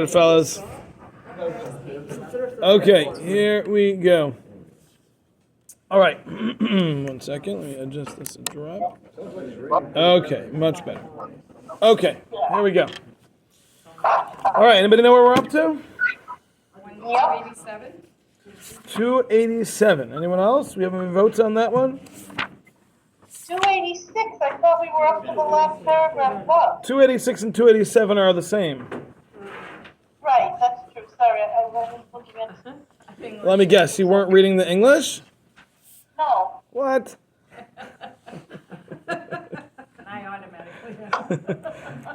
Fellas. Okay, here we go. All right. 1 second. Let me adjust this a drop. Okay, much better. Okay, here we go. All right, anybody know where we're up to? 287. 287. Anyone else? We have any votes on that one? 286. I thought we were up to the last paragraph above. 286 and 287 are the same. Right, that's true. Sorry, I wasn't looking at. Let me guess, you weren't reading the English? No. What? I automatically.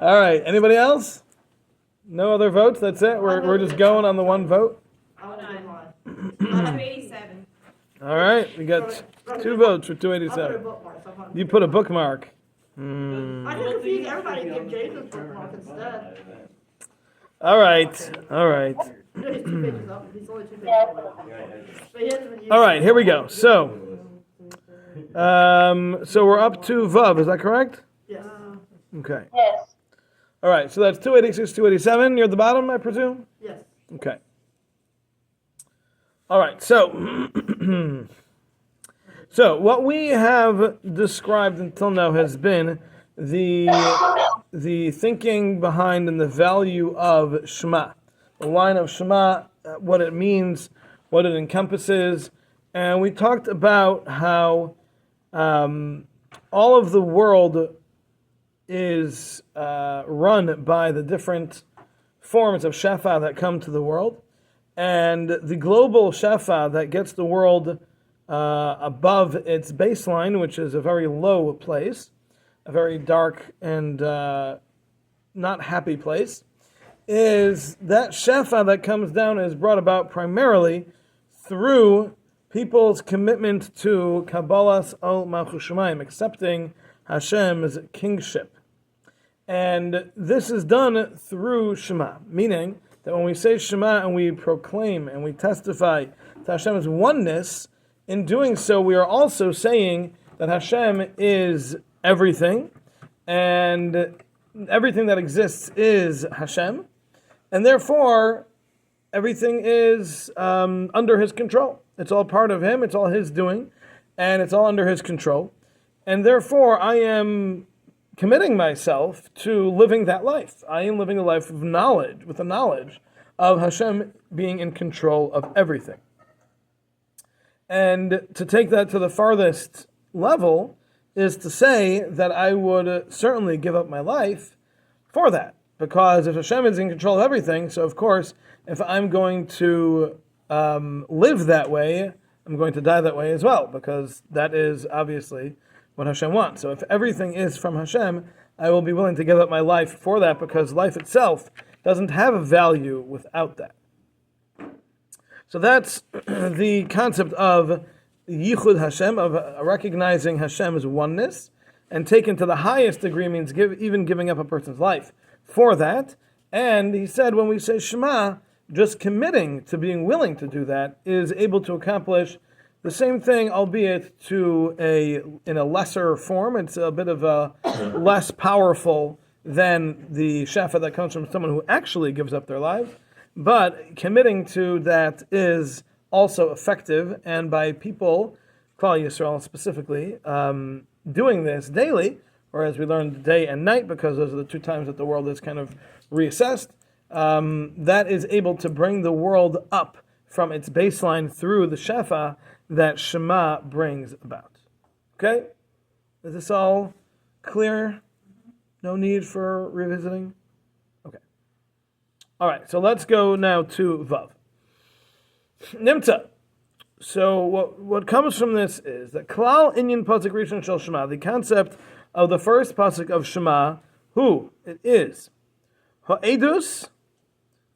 All right, anybody else? No other votes? That's it? We're just going on the one vote? 287. All right, we got 2 votes for 287. You put a bookmark. I just confused everybody to give Jason's bookmark instead. All right. He's 2 pages up. He's only 2 pages up. All right, here we go. So we're up to Vav, is that correct? Yes. Okay. Yes. All right, so that's 286, 287. You're at the bottom, I presume? Yes. Okay. All right, so so what we have described until now has been the thinking behind and the value of Shema, the line of Shema, what it means, what it encompasses, and we talked about how all of the world is run by the different forms of Shefa that come to the world, and the global Shefa that gets the world above its baseline, which is a very low place, a very dark and not happy place, is that Shefa that comes down is brought about primarily through people's commitment to Kabbalas al Malchus Shemayim, accepting Hashem's kingship. And this is done through Shema, meaning that when we say Shema and we proclaim and we testify to Hashem's oneness, in doing so we are also saying that Hashem is everything, and everything that exists is Hashem, and therefore everything is under His control. It's all part of Him, it's all His doing, and it's all under His control. And therefore I am committing myself to living that life. I am living a life of knowledge, with the knowledge of Hashem being in control of everything. And to take that to the farthest level is to say that I would certainly give up my life for that. Because if Hashem is in control of everything, so of course, if I'm going to live that way, I'm going to die that way as well, because that is obviously what Hashem wants. So if everything is from Hashem, I will be willing to give up my life for that, because life itself doesn't have a value without that. So that's the concept of Yichud Hashem, of recognizing Hashem's oneness, and taken to the highest degree means even giving up a person's life for that. And he said when we say Shema, just committing to being willing to do that is able to accomplish the same thing, albeit in a lesser form. It's a bit of a less powerful than the Shefa that comes from someone who actually gives up their lives. But committing to that is also effective, and by people, Klal Yisrael specifically, doing this daily, or as we learned, day and night, because those are the 2 times that the world is kind of reassessed, that is able to bring the world up from its baseline through the Shefa that Shema brings about. Okay? Is this all clear? No need for revisiting? Okay. All right, so let's go now to Vav. Nimta. So what comes from this is that Klal Inyan Pasuk Rishon Shel Shema, the concept of the first pasuk of Shema, it is Ha'edus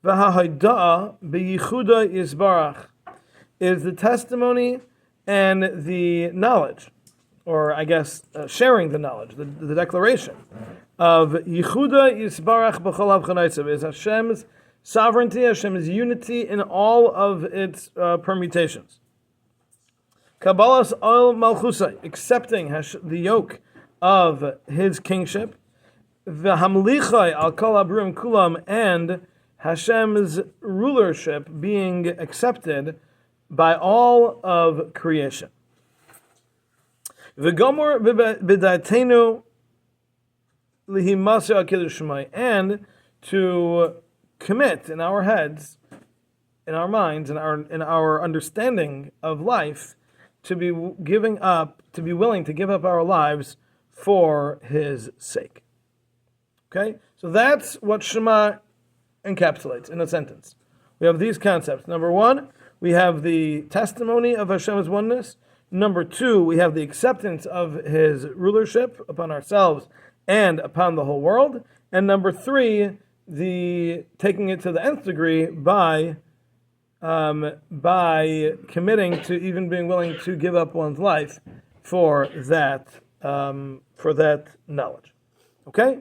v'ha'haida'a beyichuda yisbarach, is the testimony and the knowledge, or I guess sharing the knowledge, the declaration of Yichuda Yisbarach B'chol Havchanaisav, is Hashem's sovereignty, Hashem's unity in all of its permutations. Kabbalas al Malchusai, accepting the yoke of His kingship. V'hamlichai al kol abrim kulam, and Hashem's rulership being accepted by all of creation. V'gomor b'datenu lihimaseh al kiddush Shemai, and to commit in our heads, in our minds, in our understanding of life, to be willing to give up our lives for His sake. Okay, so that's what Shema encapsulates in a sentence. We have these concepts. Number one, we have the testimony of Hashem's oneness. Number two, we have the acceptance of His rulership upon ourselves and upon the whole world. And number three, the taking it to the nth degree by committing to even being willing to give up one's life for that knowledge. Okay,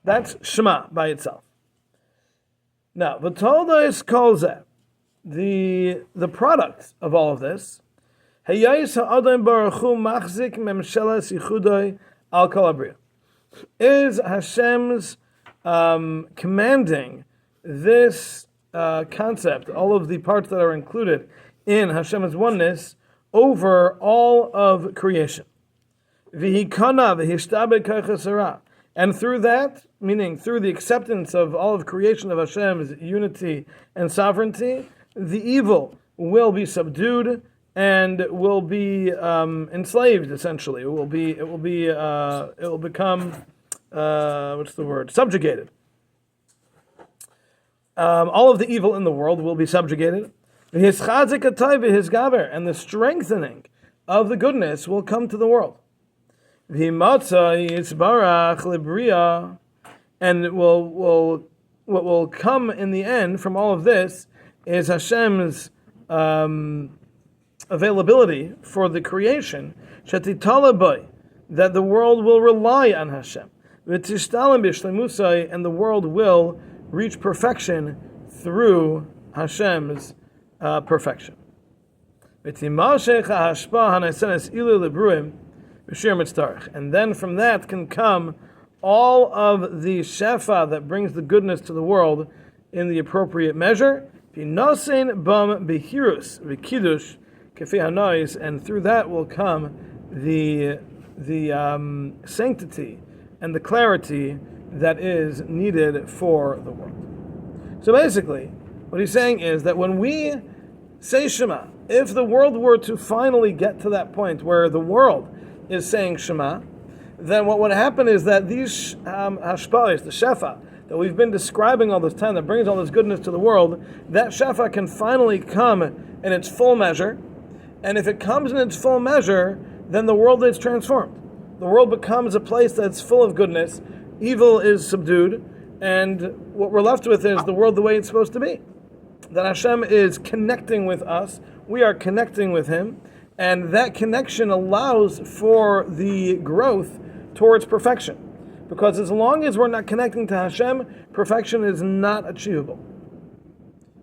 that's Shema by itself. Now, v'toldos kol zeh, the product of all of this, hayayis ha'adam baruch hu machzik memshelas yichudoi al kol habriya, is Hashem's commanding this concept, all of the parts that are included in Hashem's oneness over all of creation. V'hikana v'hishtabed kaychas hara. And through that, meaning through the acceptance of all of creation of Hashem's unity and sovereignty, the evil will be subdued and will be enslaved. Essentially, it will become subjugated. All of the evil in the world will be subjugated. And the strengthening of the goodness will come to the world. And what will come in the end from all of this is Hashem's availability for the creation, that the world will rely on Hashem, and the world will reach perfection through Hashem's perfection. And then from that can come all of the shefa that brings the goodness to the world in the appropriate measure. And through that will come the sanctity and the clarity that is needed for the world. So basically, what he's saying is that when we say Shema, if the world were to finally get to that point where the world is saying Shema, then what would happen is that these hashpa'is, the shefa, that we've been describing all this time, that brings all this goodness to the world, that shefa can finally come in its full measure. And if it comes in its full measure, then the world is transformed. The world becomes a place that's full of goodness, evil is subdued, and what we're left with is the world the way it's supposed to be. That Hashem is connecting with us, we are connecting with Him, and that connection allows for the growth towards perfection. Because as long as we're not connecting to Hashem, perfection is not achievable.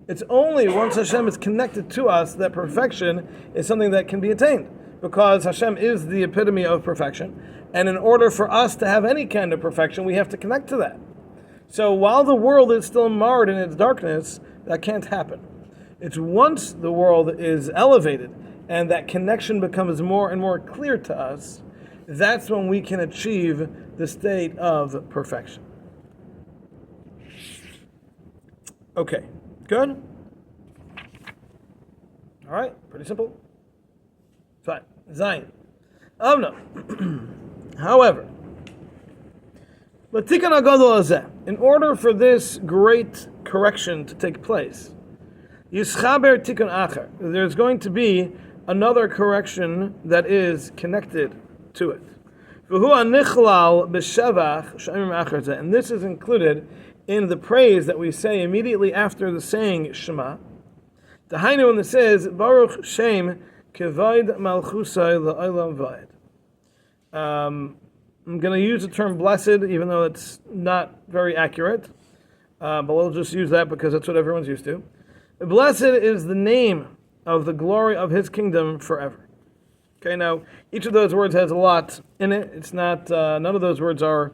It's only once Hashem is connected to us that perfection is something that can be attained. Because Hashem is the epitome of perfection. And in order for us to have any kind of perfection, we have to connect to that. So while the world is still marred in its darkness, that can't happen. It's once the world is elevated and that connection becomes more and more clear to us, that's when we can achieve the state of perfection. Okay, good? All right, pretty simple. Fine. Zion. Oh no. However, in order for this great correction to take place, there's going to be another correction that is connected to it. And this is included in the praise that we say immediately after the saying Shema. Dahainu, when this says Baruch Shem Kevod Malchusai La'olam Vayed. I'm going to use the term blessed, even though it's not very accurate, but we'll just use that because that's what everyone's used to. Blessed is the name of the glory of His kingdom forever. Okay, now each of those words has a lot in it. It's not none of those words are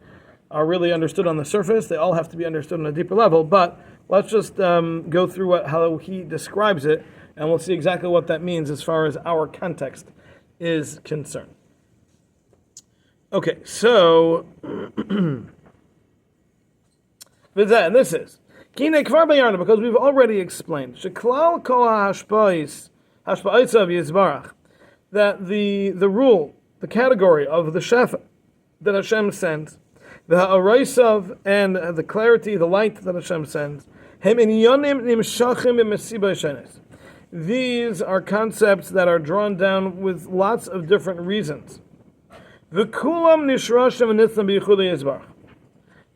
really understood on the surface. They all have to be understood on a deeper level. But let's just go through how he describes it, and we'll see exactly what that means as far as our context is concerned. Okay, so and this is Kine Kvar Bayarna, because we've already explained Sheklal Kol Hashpais of Yisbarach, that the rule, the category of the Shefa that Hashem sends, the Ha'araisav and the clarity, the light that Hashem sends, Hem Inyonim Nimshachim B'Mesiba Shenes. These are concepts that are drawn down with lots of different reasons. V'kulam Nishrashim V'Nitzlam B'Yichudei Yisbarach.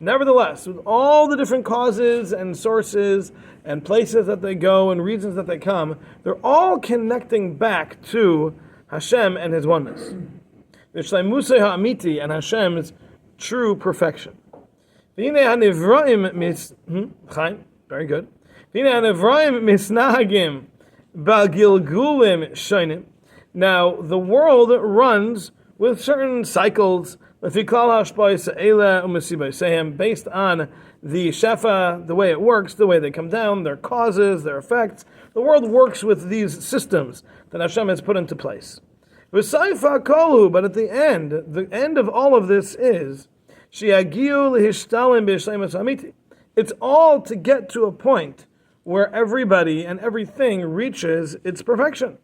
Nevertheless, with all the different causes and sources and places that they go and reasons that they come, they're all connecting back to Hashem and His oneness. V'shleimusei ha'amiti, and Hashem's true perfection. V'hinei hanivraim chaim, very good. V'hinei hanivraim misnahagim ba'gilgulim shonim. Now, the world runs with certain cycles, based on the shefa, the way it works, the way they come down, their causes, their effects. The world works with these systems that Hashem has put into place. But at the end of all of this is, it's all to get to a point where everybody and everything reaches its perfection.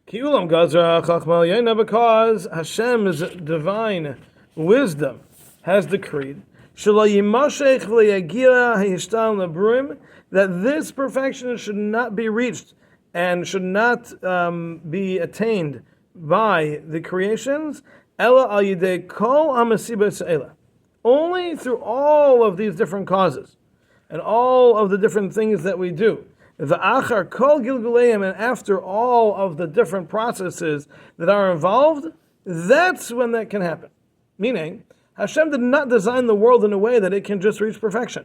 Because Hashem's divine wisdom has decreed that this perfection should not be reached and should not be attained by the creations, only through all of these different causes and all of the different things that we do. And after all of the different processes that are involved, that's when that can happen. Meaning, Hashem did not design the world in a way that it can just reach perfection.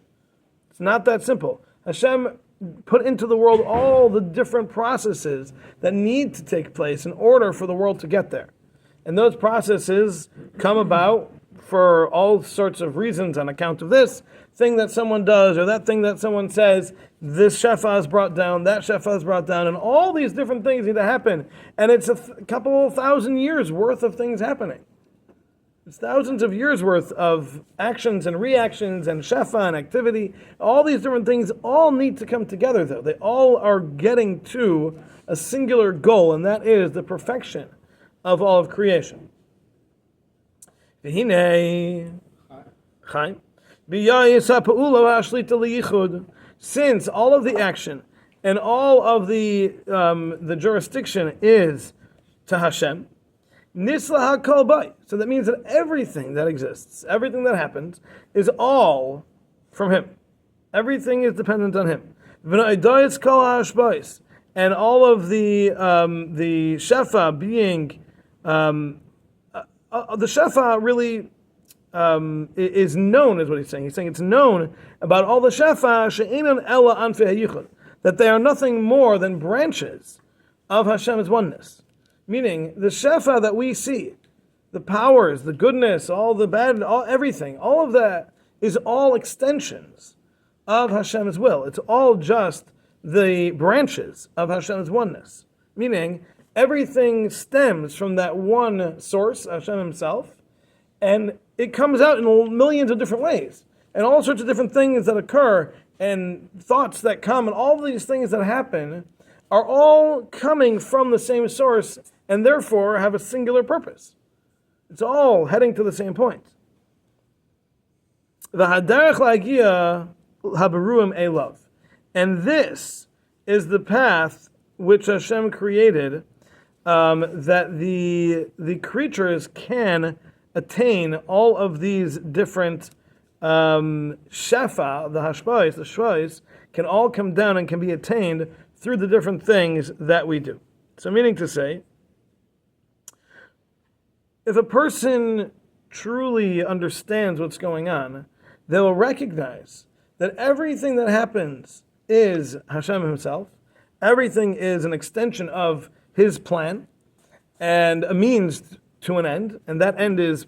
It's not that simple. Hashem put into the world all the different processes that need to take place in order for the world to get there. And those processes come about for all sorts of reasons on account of this thing that someone does or that thing that someone says. This shefa is brought down, that shefa is brought down, and all these different things need to happen. And it's a couple thousand years worth of things happening. It's thousands of years worth of actions and reactions and shefa and activity. All these different things all need to come together, though. They all are getting to a singular goal, and that is the perfection of all of creation. V'hinei Chaim. Since all of the action and all of the jurisdiction is to Hashem, Nisla HaKol Bai. So that means that everything that exists, everything that happens, is all from Him. Everything is dependent on Him. And all of the shefa being the shefa really is known, is what he's saying. He's saying it's known about all the shefa she'enon ela anfei hayichud, that they are nothing more than branches of Hashem's oneness. Meaning, the shefa that we see, the powers, the goodness, all the bad, everything, all of that is all extensions of Hashem's will. It's all just the branches of Hashem's oneness. Meaning, everything stems from that one source, Hashem Himself, and it comes out in millions of different ways. And all sorts of different things that occur, and thoughts that come, and all these things that happen are all coming from the same source, and therefore have a singular purpose. It's all heading to the same point. V'haderech la'agia haberuim elav. And this is the path which Hashem created, that the creatures can attain all of these different shefa, the hashpais, the shvais, can all come down and can be attained through the different things that we do. So meaning to say, if a person truly understands what's going on, they will recognize that everything that happens is Hashem Himself. Everything is an extension of His plan and a means to an end, and that end is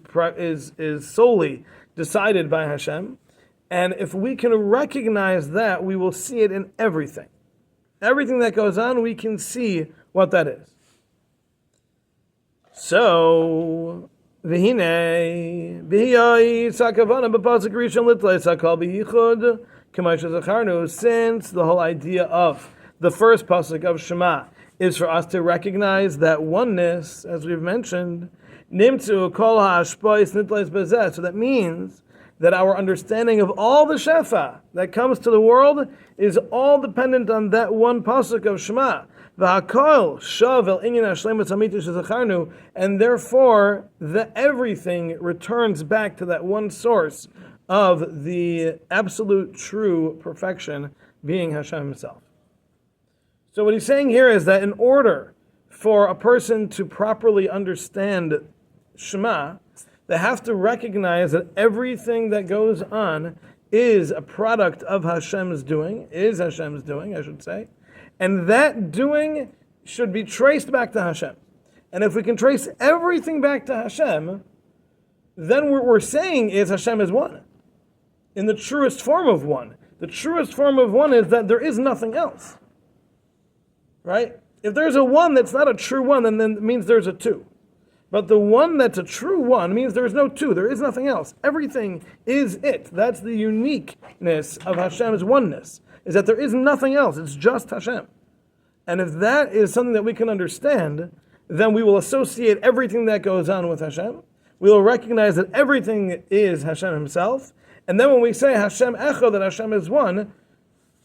solely decided by Hashem. And if we can recognize that, we will see it in everything. Everything that goes on, we can see what that is. So, v'hinei, since the whole idea of the first pasuk of Shema is for us to recognize that oneness, as we've mentioned, nimtzu kol ha'ashpais nitleis bezeh. So that means that our understanding of all the shefa that comes to the world is all dependent on that one pasuk of Shema. V'hakol shav el inyan hashlemus hamiti shezacharnu, and therefore everything returns back to that one source of the absolute true perfection, being Hashem Himself. So what he's saying here is that in order for a person to properly understand Shema, they have to recognize that everything that goes on is a product of Hashem's doing, I should say, and that doing should be traced back to Hashem. And if we can trace everything back to Hashem, then what we're saying is Hashem is one, in the truest form of one. The truest form of one is that there is nothing else. Right? If there's a one that's not a true one, then it means there's a two. But the one that's a true one means there's no two. There is nothing else. Everything is it. That's the uniqueness of Hashem's oneness, is that there is nothing else. It's just Hashem. And if that is something that we can understand, then we will associate everything that goes on with Hashem. We will recognize that everything is Hashem Himself. And then when we say Hashem Echad, that Hashem is one,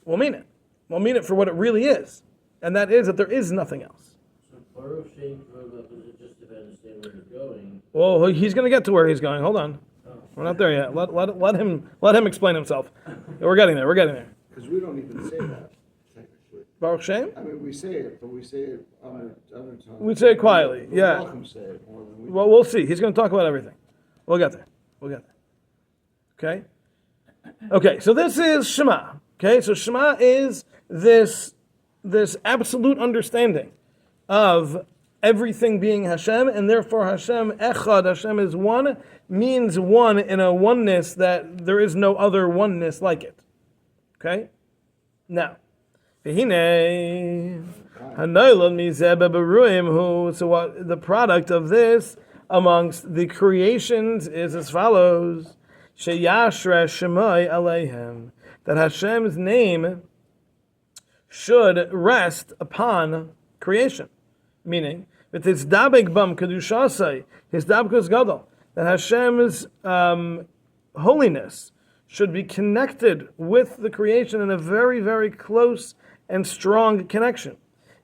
we'll mean it. We'll mean it for what it really is. And that is that there is nothing else. So Baruch Shem Kavod is just to understand where he's going. Well, he's going to get to where he's going. Hold on. We're not there yet. Let him explain himself. We're getting there. Because we don't even say that, technically. Baruch Shem? I mean, we say it, but we say it other times. We say it quietly, The yeah. Malcolm say it more than we Well, we'll see. He's going to talk about everything. We'll get there. Okay? Okay, so this is Shema. Okay, so Shema is this absolute understanding of everything being Hashem, and therefore Hashem Echad, Hashem is one, means one in a oneness that there is no other oneness like it. Okay? Now, so what the product of this amongst the creations is as follows: Sheyashra Shemai Aleihem, that Hashem's name should rest upon creation. Meaning, with his dabek bam kedushasai, his dabkus gadol, that Hashem's holiness should be connected with the creation in a very, very close and strong connection.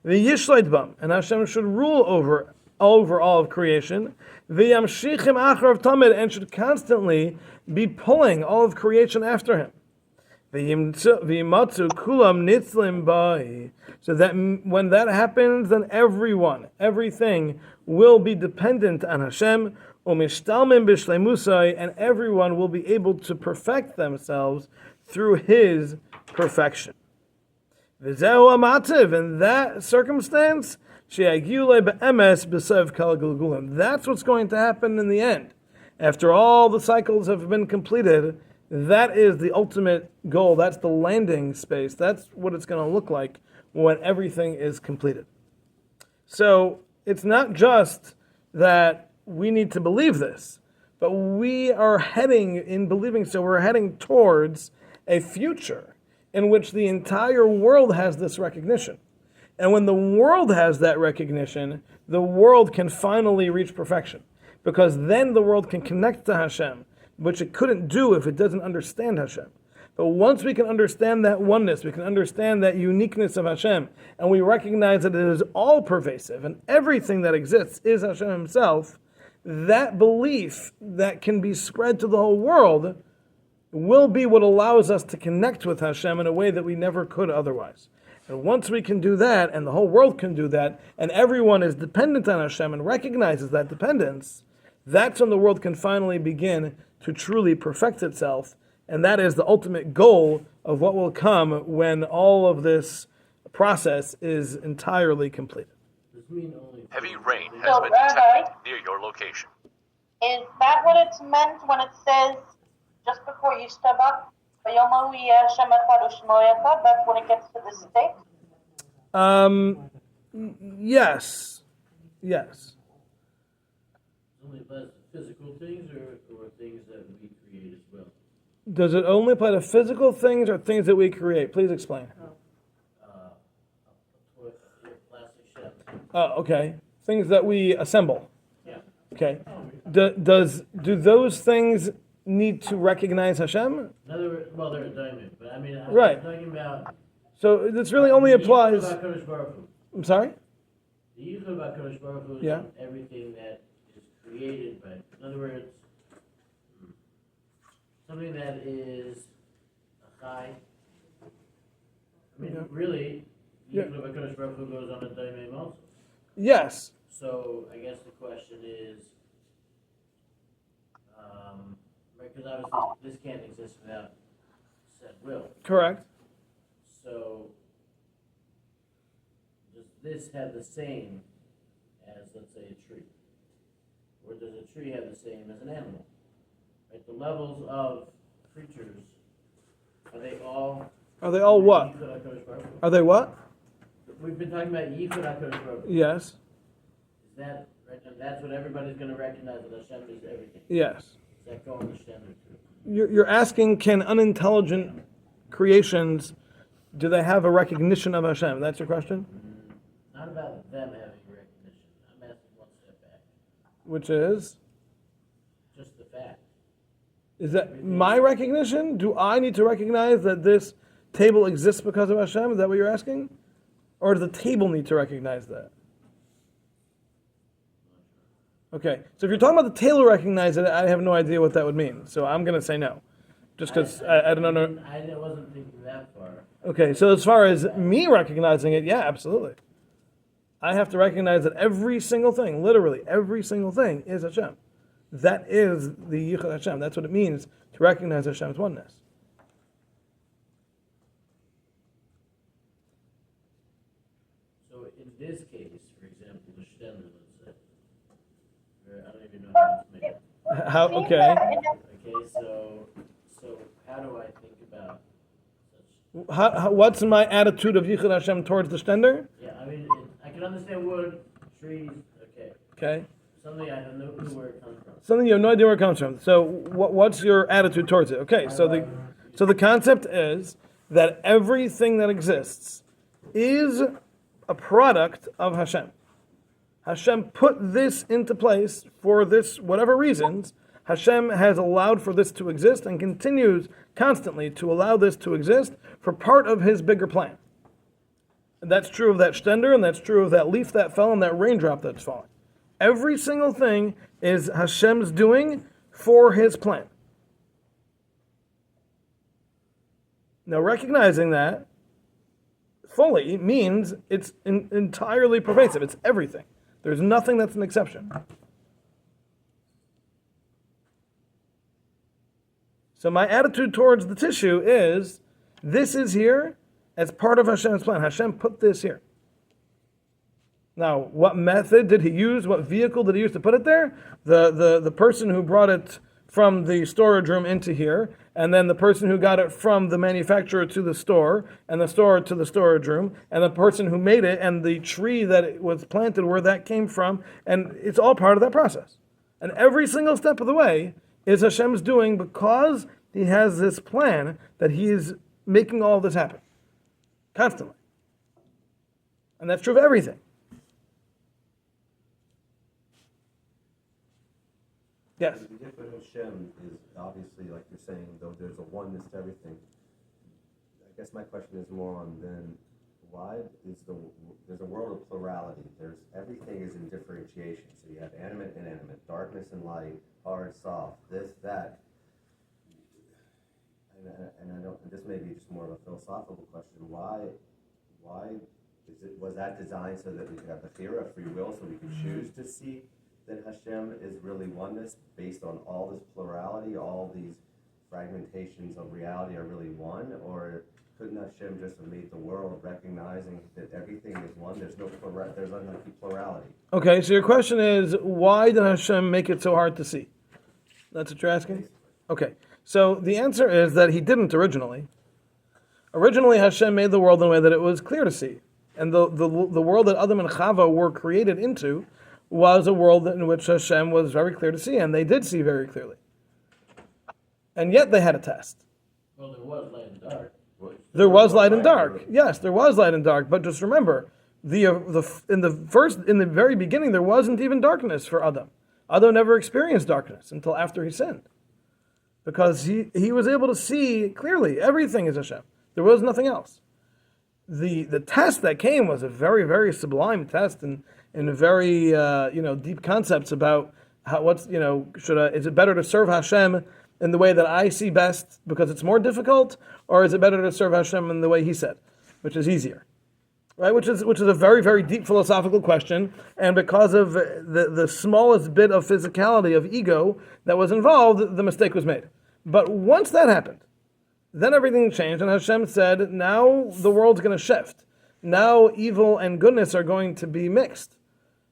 The yishleit bam, and Hashem should rule over all of creation. The yamshichim acharav tamid, and should constantly be pulling all of creation after him. V'yimatzu kulam nitzlim bai, so that when that happens, then everything will be dependent on Hashem. Umishtalmim b'shleimusai, and everyone will be able to perfect themselves through His perfection. V'zehu amativ, in that circumstance, she'agiulei be'emes b'sev kal gilgulim. That's what's going to happen in the end. After all the cycles have been completed, that is the ultimate goal. That's the landing space. That's what it's going to look like when everything is completed. So it's not just that we need to believe this, but we are heading, in believing so, we're heading towards a future in which the entire world has this recognition. And when the world has that recognition, the world can finally reach perfection, because then the world can connect to Hashem, which it couldn't do if it doesn't understand Hashem. But once we can understand that oneness, we can understand that uniqueness of Hashem, and we recognize that it is all pervasive and everything that exists is Hashem Himself, that belief that can be spread to the whole world will be what allows us to connect with Hashem in a way that we never could otherwise. And once we can do that, and the whole world can do that, and everyone is dependent on Hashem and recognizes that dependence, that's when the world can finally begin to truly perfect itself. And that is the ultimate goal of what will come when all of this process is entirely completed. Heavy rain has So, been Rabbi, detected near your location. is that what it's meant when it says just before you step up, Vayomer yeh Hashem echad u'shmo echad. That's when it gets to the state. Yes. It only applies to physical things or things that we create as well. Does it only apply to physical things or things that we create? Please explain. Plastic shells. Oh, okay. Things that we assemble. Yeah. Okay. Do those things need to recognize Hashem? In other words, well, they're a diamond, but I mean, I'm Right. talking about. So this really only the yichud applies. about Kadosh Baruch Hu. I'm sorry? The yichud about Kadosh Baruch Hu is Yeah. everything that is created by. In other words, something that is a chai. I mean, Yeah. really, the Yeah. yichud about Kadosh Baruch Hu goes on a diamond also. Yes. So I guess the question is, right? Because obviously this can't exist without said will. Correct. So, does this have the same as, let's say, a tree? Or does a tree have the same as an animal? Right, the levels of creatures, are they all... Are they all what? Yichud HaKadosh Baruch Hu? Are they what? We've been talking about Yichud HaKadosh Baruch Hu. Yes. Is that, right, and that's what everybody's going to recognize, that Hashem is everything. Yes. Does that go on the standard too? You're asking, can unintelligent creations, do they have a recognition of Hashem? That's your question? Not about them having recognition. I'm asking one step back. Which is? Just the fact. Is that my recognition? Do I need to recognize that this table exists because of Hashem? Is that what you're asking? Or does the table need to recognize that? Okay, so if you're talking about the table recognize it, I have no idea what that would mean. So I'm going to say no. Just because I don't know. I wasn't thinking that far. Okay, so as far as me recognizing it, yeah, absolutely. I have to recognize that every single thing, literally every single thing, is Hashem. That is the Yichud Hashem. That's what it means to recognize Hashem's oneness. So in this case, for example, the Stender, let's say, I don't even know how it's made. How? Okay. Okay, so how do I think about such? What's my attitude of Yichud Hashem towards the Stender? Yeah, I mean, I can understand wood, trees, okay. Okay. Something I have no clue where it comes from. Something you have no idea where it comes from. So what's your attitude towards it? Okay, so the concept is that everything that exists is a product of Hashem. Hashem put this into place for this, whatever reasons. Hashem has allowed for this to exist and continues constantly to allow this to exist for part of his bigger plan. And that's true of that Stender, and that's true of that leaf that fell and that raindrop that's falling. Every single thing is Hashem's doing for his plan. Now, recognizing that fully means it's entirely pervasive. It's everything. There's nothing that's an exception. So my attitude towards the tissue is, this is here as part of Hashem's plan. Hashem put this here. Now, what method did he use? What vehicle did he use to put it there? The person who brought it from the storage room into here, and then the person who got it from the manufacturer to the store, and the store to the storage room, and the person who made it, and the tree that it was planted where that came from, and it's all part of that process. And every single step of the way is Hashem's doing because he has this plan that he is making all this happen. Constantly. And that's true of everything. Yes? The Yichud Hashem is obviously, like you're saying, though there's a oneness to everything. I guess my question is more on then, why is there's a world of plurality. Everything is in differentiation. So you have animate, inanimate, darkness and light, hard, soft, this, that. And I don't. This may be just more of a philosophical question. Why was that designed so that we could have the theory of free will, so we could choose to see that Hashem is really oneness based on all this plurality, all these fragmentations of reality are really one? Or couldn't Hashem just have made the world recognizing that everything is one? There's unlikely plurality. Okay, so your question is, why did Hashem make it so hard to see? That's what you're asking? Okay, So the answer is that he didn't originally. Originally, Hashem made the world in a way that it was clear to see. And the world that Adam and Chava were created into was a world in which Hashem was very clear to see, and they did see very clearly. And yet they had a test. Well, there was light and dark. There was light and dark. Yes, there was light and dark. But just remember, in the very beginning, there wasn't even darkness for Adam. Adam never experienced darkness until after he sinned, because he was able to see clearly everything is Hashem. There was nothing else. The test that came was a very, very sublime test and very deep concepts about is it better to serve Hashem in the way that I see best because it's more difficult, or is it better to serve Hashem in the way He said, which is easier, right? Which is a very, very deep philosophical question, and because of the smallest bit of physicality of ego that was involved, the mistake was made. But once that happened, then everything changed, and Hashem said, now the world's going to shift. Now evil and goodness are going to be mixed.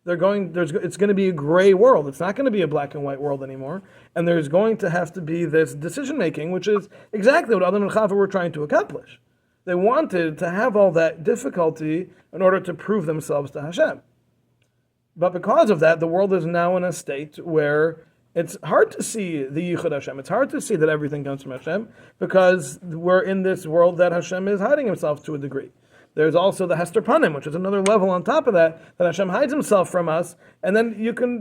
It's going to be a gray world. It's not going to be a black and white world anymore. And there's going to have to be this decision making, which is exactly what Adam and Chava were trying to accomplish. They wanted to have all that difficulty in order to prove themselves to Hashem. But because of that, the world is now in a state where it's hard to see the Yichud Hashem. It's hard to see that everything comes from Hashem, because we're in this world that Hashem is hiding Himself to a degree. There's also the Hester Panim, which is another level on top of that Hashem hides Himself from us, and then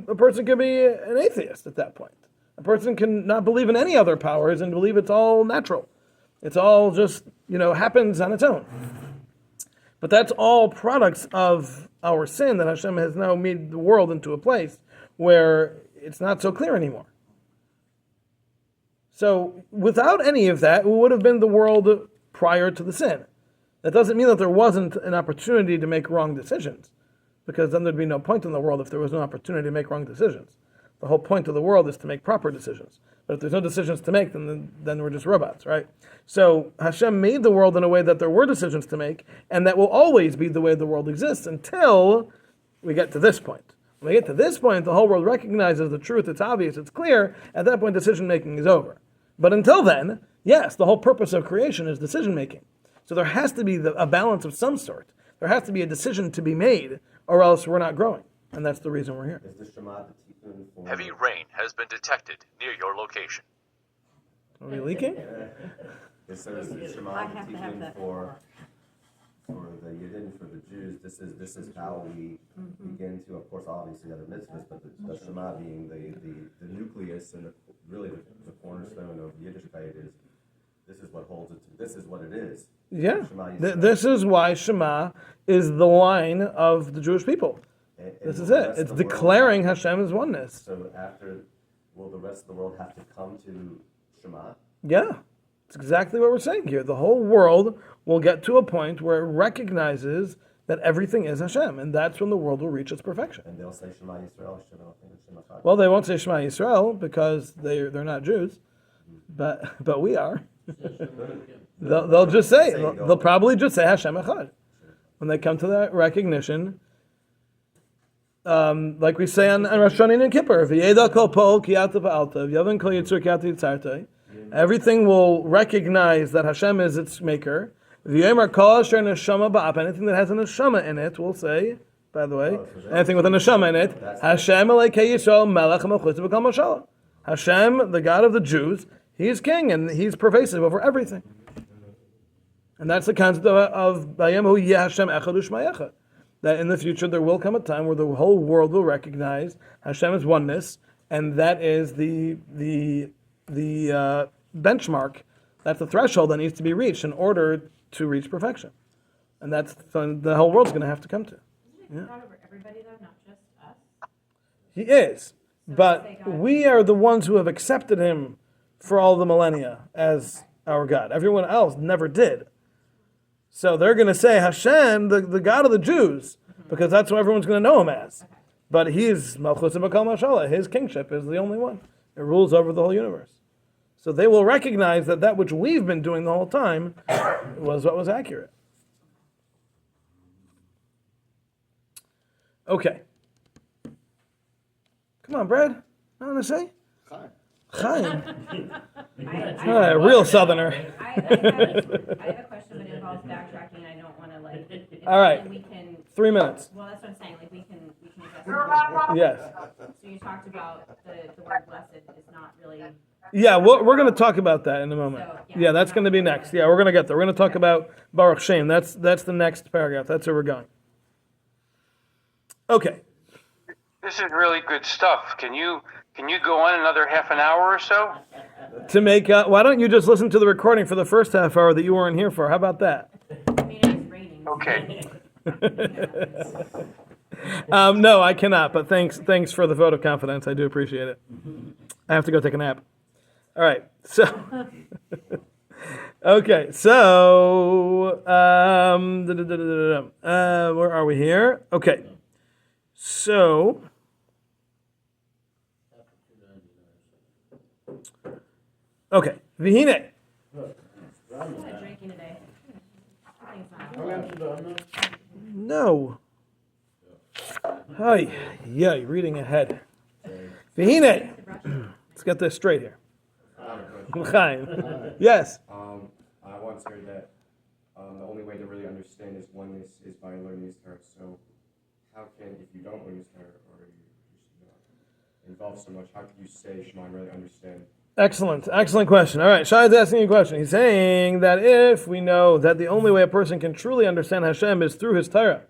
a person can be an atheist at that point. A person can not believe in any other powers and believe it's all natural. It's all just, happens on its own. But that's all products of our sin, that Hashem has now made the world into a place where it's not so clear anymore. So without any of that, it would have been the world prior to the sin. That doesn't mean that there wasn't an opportunity to make wrong decisions, because then there'd be no point in the world if there was no opportunity to make wrong decisions. The whole point of the world is to make proper decisions. But if there's no decisions to make, then we're just robots, right? So Hashem made the world in a way that there were decisions to make, and that will always be the way the world exists until we get to this point. When we get to this point, the whole world recognizes the truth, it's obvious, it's clear. At that point, decision making is over. But until then, yes, the whole purpose of creation is decision making. So there has to be a balance of some sort. There has to be a decision to be made, or else we're not growing. And that's the reason we're here. Is the Shema the tikkun for... Heavy rain has been detected near your location. Are we leaking? Is the Shema I the have to have tikkun that. for the Yidden, for the Jews? This is how we begin to, of course, obviously other mitzvahs, but the Shema being the nucleus and really the cornerstone of Yiddishkeit is, this is what holds it. This is what it is. Yeah. Shema This is why Shema is the line of the Jewish people. And This is the it. rest It's of the world- declaring Hashem's oneness. So will the rest of the world have to come to Shema? Yeah. It's exactly what we're saying here. The whole world will get to a point where it recognizes that everything is Hashem, and that's when the world will reach its perfection. And they'll say Shema Yisrael, Shema Chad. Well, they won't say Shema Yisrael because they're not Jews, but we are. They'll just say, they'll probably just say Hashem Echad when they come to that recognition. Like we say on Rosh Hashanah and Kippur, V'yeda kol pol ki ata v'alta, v'yavan kol yitzur ki ata yitzartai. Everything will recognize that Hashem is its maker. V'yomer kol asher neshama ba'ap, anything that has a neshama in it will say, by the way, anything with a neshama in it, Hashem Elokei Yisrael melech ha'malchus v'kol mashallah. Hashem, the God of the Jews, He is king and He's pervasive over everything. And that's the concept of Vayemu Yeh Hashem Echad U'Shma Echad. That in the future there will come a time where the whole world will recognize Hashem's oneness, and that is the benchmark. That's the threshold that needs to be reached in order to reach perfection, and that's something the whole world's going to have to come to. Isn't it God over everybody though, not just us? He is, but we are the ones who have accepted Him for all the millennia as our God. Everyone else never did. So they're going to say Hashem, the God of the Jews, because that's what everyone's going to know Him as. But He's Malchus B'Kol Mashallah. His kingship is the only one. It rules over the whole universe. So they will recognize that which we've been doing the whole time was what was accurate. Okay. Come on, Brad. What want to say? Chaim. I Real Southerner. I have a question, but it involves backtracking. I don't want to like. All right. And we can. 3 minutes. Well, that's what I'm saying. Like we can address it. Yes. So you talked about the word blessed is not really. Yeah, we're going to talk about that in a moment. So, Yeah, that's going to be next. Yeah, we're going to get there. We're going to talk about Baruch Shem. That's the next paragraph. That's where we're going. Okay. This is really good stuff. Can you go on another half an hour or so? To make why don't you just listen to the recording for the first half hour that you weren't here for? How about that? I mean, it's raining. Okay. No, I cannot. But thanks for the vote of confidence. I do appreciate it. I have to go take a nap. All right. So, okay. So, where are we here? Okay. So, okay. Vihine. I'm not drinking today. I think it's not. No. Hi. Yeah, you're reading ahead. Vihine. Let's get this straight here. Chaim. Yes. I once heard that the only way to really understand His oneness is by learning His Torah. So, how can, if you don't learn His Torah or you're involved so much, how can you say Shema and really understand? Excellent question. All right, Shai is asking you a question. He's saying that if we know that the only way a person can truly understand Hashem is through his Torah,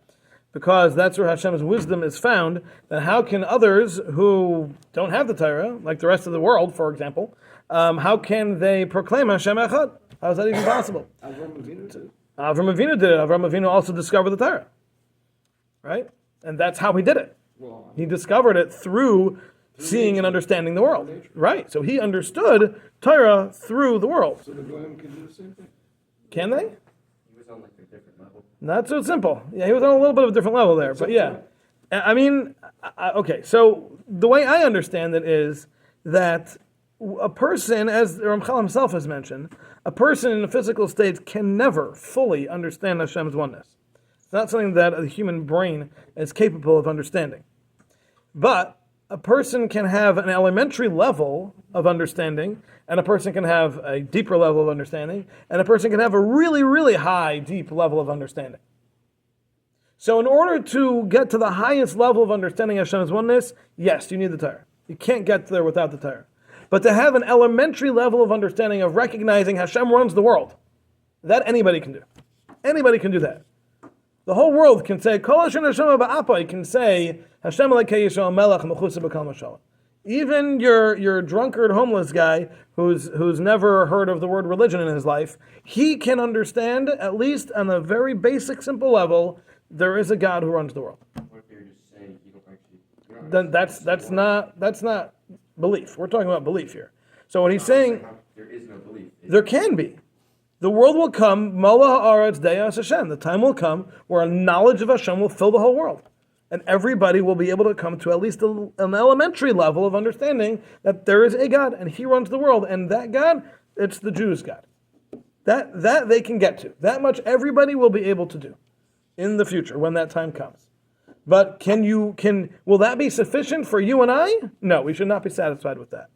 because that's where Hashem's wisdom is found, then how can others who don't have the Torah, like the rest of the world, for example, how can they proclaim Hashem Echad? How is that even possible? Avram Avinu did. Avram Avinu did it. Avram Avinu also discovered the Torah, right? And that's how he did it. He discovered it through seeing and understanding the world, right? So he understood Torah through the world. So the Goyim can do the same thing? Can they? He was on like a different level. Not so simple. Yeah, he was on a little bit of a different level there, but yeah. I mean, okay, so the way I understand it is that a person, as Ramchal himself has mentioned, a person in a physical state can never fully understand Hashem's oneness. It's not something that a human brain is capable of understanding. But a person can have an elementary level of understanding, and a person can have a deeper level of understanding, and a person can have a really, really high, deep level of understanding. So in order to get to the highest level of understanding Hashem's oneness, yes, you need the Torah. You can't get there without the Torah. But to have an elementary level of understanding of recognizing Hashem runs the world, that anybody can do. Anybody can do that. The whole world can say, Kol Hashem Hashem Ba'apa, you can say, Hashem Elokei Yisrael Melech Mechusa B'Kol Mashallah. Even your drunkard homeless guy who's never heard of the word religion in his life, he can understand, at least on a very basic, simple level, there is a God who runs the world. What if you're just saying you don't actually? Then that's not belief. We're talking about belief here. So what he's saying, There is no belief. there can be. The world will come, Mola Haaretz De'as Hashem. The time will come where a knowledge of Hashem will fill the whole world. And everybody will be able to come to at least an elementary level of understanding that there is a God and He runs the world. And that God, it's the Jews' God. That they can get to. That much everybody will be able to do in the future when that time comes. But will that be sufficient for you and I? No, we should not be satisfied with that.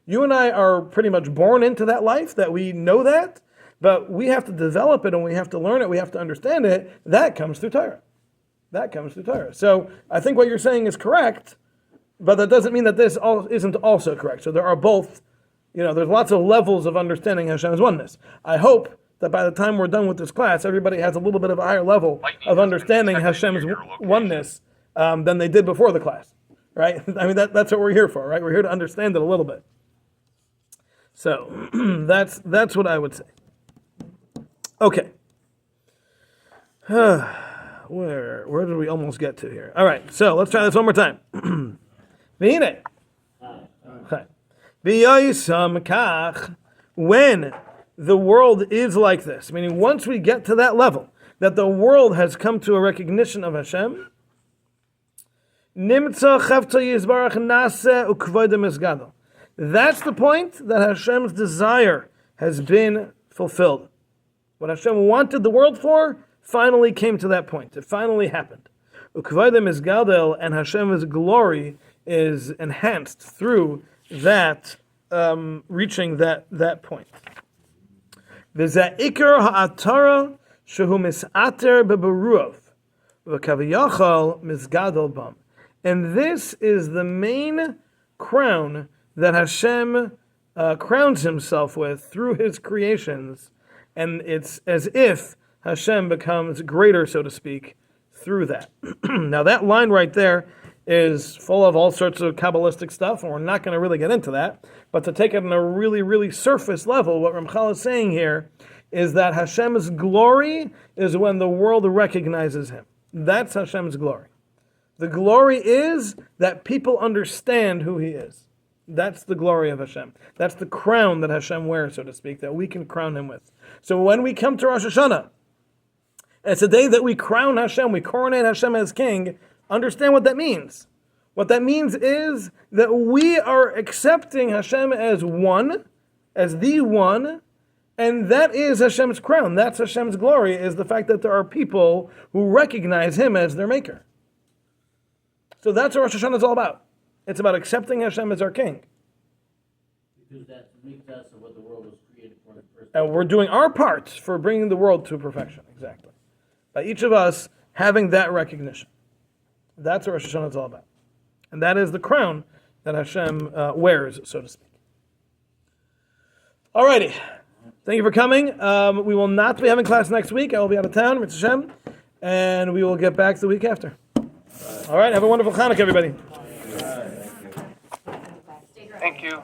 You and I are pretty much born into that life, that we know that, but we have to develop it and we have to learn it, we have to understand it. That comes through Torah. That comes through Torah. So I think what you're saying is correct, but that doesn't mean that this isn't also correct. So there are both, there's lots of levels of understanding Hashem's oneness. I hope that by the time we're done with this class, everybody has a little bit of a higher level of understanding Hashem's oneness than they did before the class, right? I mean, that's what we're here for, right? We're here to understand it a little bit. So that's what I would say. Okay. Where did we almost get to here? All right, so let's try this one more time. V'hine. V'yayisam kach. When the world is like this, meaning once we get to that level, that the world has come to a recognition of Hashem, nimtza chavta yizbarach nase ukvoidem esgadol. That's the point that Hashem's desire has been fulfilled. What Hashem wanted the world for finally came to that point. It finally happened. Ukvoidem esgadol, and Hashem's glory is enhanced through that reaching that point. V'zeh ikar ha'atara shehu mis'ater beberuov v'kaviyachal misgadol bam. And this is the main crown that Hashem crowns himself with through his creations, and it's as if Hashem becomes greater, so to speak, through that. Now that line right there is full of all sorts of Kabbalistic stuff, and we're not going to really get into that. But to take it on a really, really surface level, what Ramchal is saying here is that Hashem's glory is when the world recognizes him. That's Hashem's glory. The glory is that people understand who he is. That's the glory of Hashem. That's the crown that Hashem wears, so to speak, that we can crown him with. So when we come to Rosh Hashanah, it's a day that we crown Hashem, we coronate Hashem as king. Understand what that means. What that means is that we are accepting Hashem as one, as the one, and that is Hashem's crown. That's Hashem's glory, is the fact that there are people who recognize him as their maker. So that's what Rosh Hashanah is all about. It's about accepting Hashem as our king. Because that makes us of what the world was created for in the first place. And we're doing our part for bringing the world to perfection. Exactly. By each of us having that recognition. That's what Rosh Hashanah is all about. And that is the crown that Hashem wears, so to speak. Alrighty. Thank you for coming. We will not be having class next week. I will be out of town, Mitzvah Hashem. And we will get back the week after. All right. Have a wonderful Chanukah, everybody. Thank you.